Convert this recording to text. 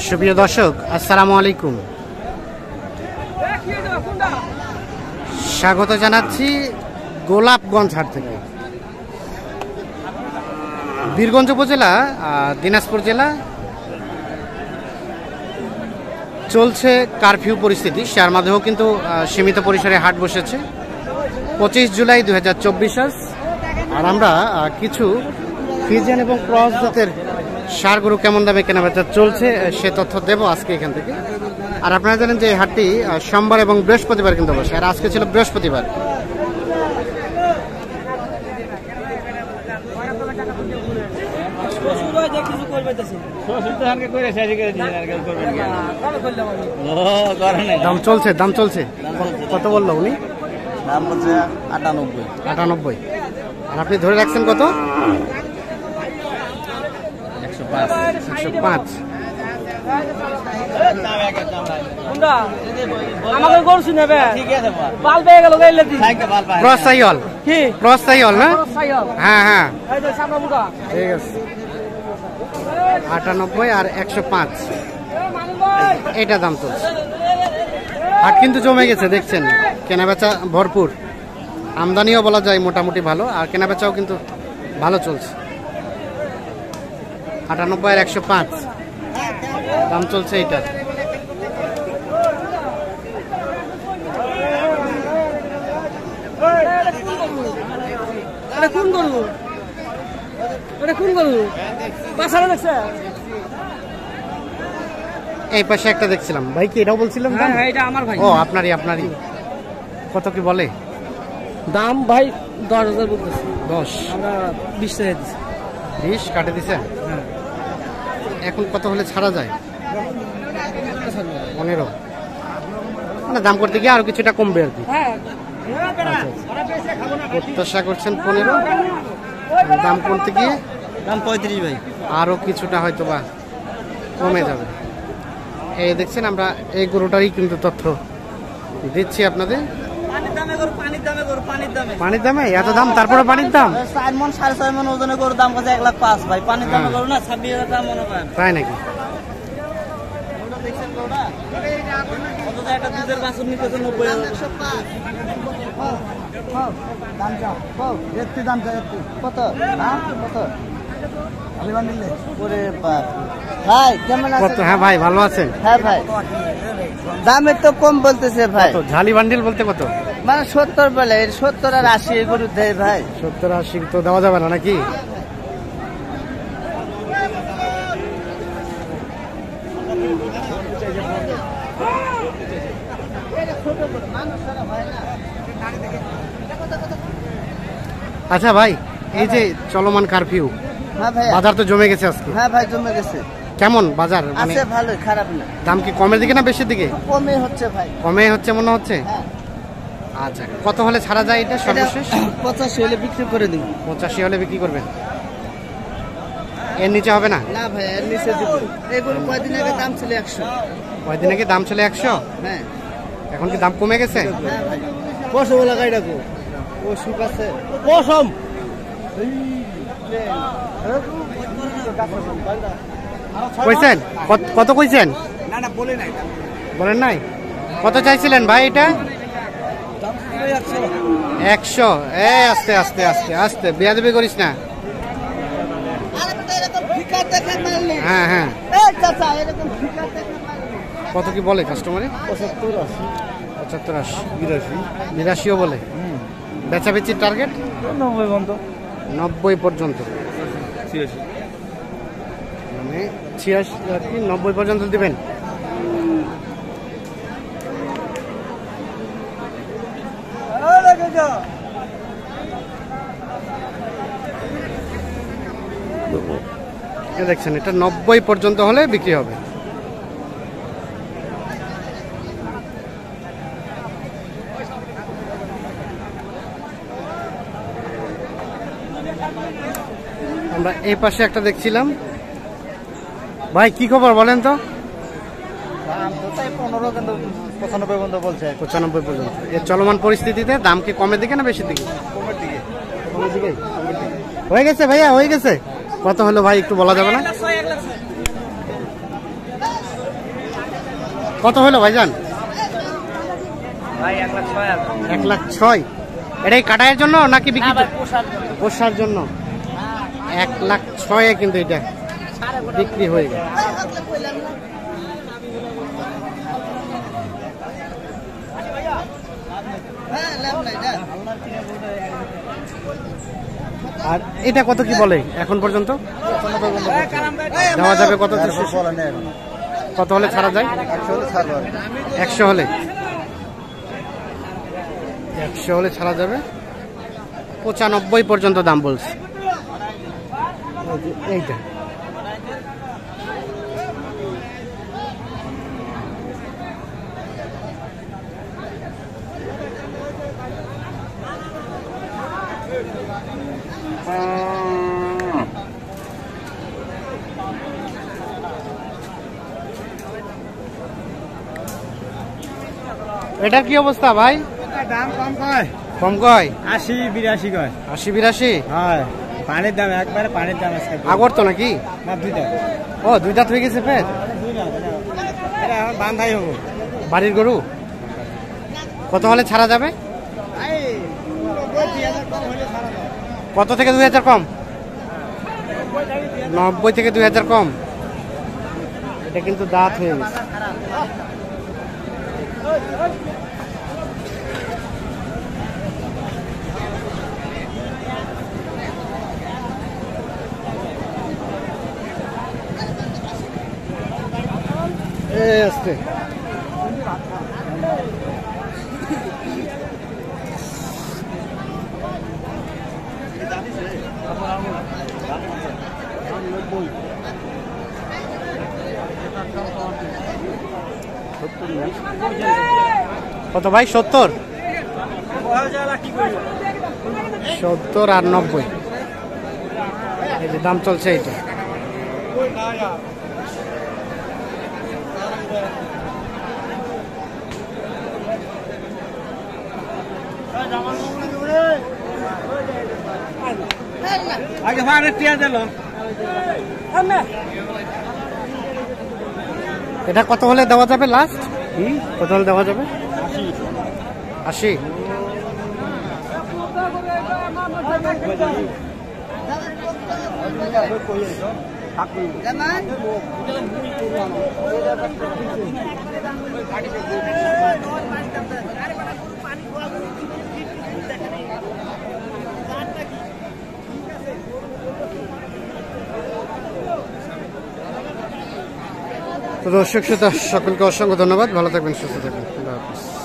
সুপ্রিয় দর্শক, আসসালামু আলাইকুম। স্বাগত জানাচ্ছি গোলাপগঞ্জ হাট থেকে। বীরগঞ্জ উপজেলা, দিনাজপুর জেলা। চলছে কারফিউ পরিস্থিতি, তার মাঝেও কিন্তু সীমিত পরিসরে হাট বসেছে। 25 জুলাই 2024 আজ। আর আমরা কিছু ফ্রিজিয়ান এবং ক্রস জাতের ষাঁড় গরু কেমন দামে কেনাবেচা চলছে সে তথ্য দেব আজকে এখান থেকে। আর আপনারা জানেন যে এই হাটটি সোমবার এবং বৃহস্পতিবার কিন্তু বসে, আর আজকে ছিল বৃহস্পতিবার। দাম চলছে, দাম চলছে। কত বললো উনি? দাম বলছে 98। 98। আর আপনি ধরে রাখছেন কত? 105। 105। ক্রস সাইওয়াল না? হ্যাঁ হ্যাঁ, ঠিক আছে। 98 আর 105 এটা দাম চলছে। হাট কিন্তু জমে গেছে, দেখছেন। কেনাবেচা ভরপুর, আমদানিও বলা যায় মোটামুটি ভালো, আর কেনাবেচাও কিন্তু ভালো চলছে। 98 আর 105 দাম চলছে এইটা। এই পাশে একটা দেখছিলাম ভাই, কি এটাও বলছিলাম? এটা আমার ভাই। ও আপনারই। কত কি বলে দাম? ভাই 10,000 বলতেছে। 10? আমরা 20 টাকা দিচ্ছি। 20 কাটে দিছে। এখন কত হলে ছাড়া যায়? 15। মানে দাম করতে গিয়ে আরো কিছুটা কমবে আর কি। প্রত্যাশা করছেন 15, দাম করতে গিয়ে দাম 35 ভাই, আরো কিছুটা হয়তো বা কমে যাবে। এই দেখছেন, আমরা এই গরুটারই কিন্তু তথ্য দিচ্ছি আপনাদের। পানির দামে এত দাম, তারপরে পানির দাম 4 মণ 4.5 মণ ওজনের গরুর দাম কত? 1,05,000 ভাই। পানির দামে গরু না 26,000 টাকা মনে করেন। তাই নাকি? দেখছেন গরুটা কত? একটা দুধের বাছুর নিতে তো 90,000। দাম যা একটু দাম যা একটু কত? হ্যাঁ কত? আলিবান দিলে ওরে বাপ ভাই কেমন কত? হ্যাঁ ভাই, ভালো আছেন? হ্যাঁ ভাই, দাম একটু কম বলতেছে ভাই। ঝালি বান্ডিল বলতে কত? মানে 70 বলে, 70 আর 80 গরু দেয় ভাই। 70-80 তো দেওয়া যাবে না নাকি? আচ্ছা ভাই, এই যে চলমান কারফিউ, হ্যাঁ ভাই, বাজার তো জমে গেছে আজকে। হ্যাঁ ভাই জমে গেছে। কেমন বাজার? আছে ভালো, খারাপ না। দাম কি কমের দিকে না বেশির দিকে? কমে হচ্ছে ভাই। কমে হচ্ছে মনে হচ্ছে। আচ্ছা, কত হলে ছাড়া যায় এটা সর্বশেষ? 85 হলে বিক্রি করে দিন। 85 হলে বিক্রি করবেন? এর নিচে হবে না? না ভাই, এর নিচে দিব। এগুলো কয়দিন আগে দাম ছিল 100। কয়দিন আগে দাম ছিল 100? হ্যাঁ। এখন কি দাম কমে গেছে? হ্যাঁ ভাই। পশম লাগাই রাখো, ও সুখ আছে পশম। কইছেন কত কইছেন? না না বলে নাই। বলেন নাই? কত চাইছিলেন ভাই এটা? 100। আস্তে আস্তে আস্তে আস্তে, বেয়াদবি করিস না। হ্যাঁ হ্যাঁ। কত কি বলে কাস্টমারে? 75-80, 82ও বলে। বেচা বেচির টার্গেট 90 পর্যন্ত। 86 মানে 86 আর কি 90 পর্যন্ত দিবেন। দেখছেন, এটা 90 পর্যন্ত হলে বিক্রি হবে। আমরা এই পাশে একটা দেখছিলাম। ভাই কি খবর বলেন তো? দাম তো তাই 15 কিন্তু 95 পর্যন্ত বলছে। 95 পর্যন্ত। এর চলমান পরিস্থিতিতে দাম কি কমের দিকে না বেশির দিকে? কমের দিকে। কমের দিকে হয়ে গেছে ভাইয়া, হয়ে গেছে। কত হলো ভাই একটু বলা যাবে না? কত হলো ভাইজান? ভাই 1,06,000। 1,06,000। এটাই কাটায়ের জন্য নাকি বিক্রি? পোষার জন্য 1,06,000 কিন্তু এটা বিক্রি হয়ে গেল। আর এটা কত কি বলে এখন পর্যন্ত? দেওয়া যাবে কত? কত হলে ছাড়া যায়? 100 হলে 100 হলে ছাড়া যাবে। 95 পর্যন্ত দাম বলছে এইটা। এটার কি অবস্থা ভাই? দাম কম কয়, কম কয় 80-82 কয়। 80-82? হ্যাঁ, পানির দাম একবারে পানির দাম আজকে। আগর তো নাকি? না, দুইটা। ও, দুইটা হয়ে গেছে ফের? এটা এখন বান্ধাই হবো। বাড়ির গরু? কত হলে ছাড়া যাবে? কত থেকে 2,000 কম? 90 থেকে 2,000 কম। এটা কিন্তু দাঁত হয়ে গেছে। আসতে কত ভাই? 70? 70 আর 90 এই যে দাম চলছে এইটা। আগে ভাড়া টিয়া দিল। এটা কত হলে দেওয়া যাবে লাস্ট? কত হলে দেওয়া যাবে? 80? তো দর্শক শ্রোতা সকলকে অসংখ্য ধন্যবাদ। ভালো থাকবেন, সুস্থ থাকবেন। আল্লাহ হাফেজ।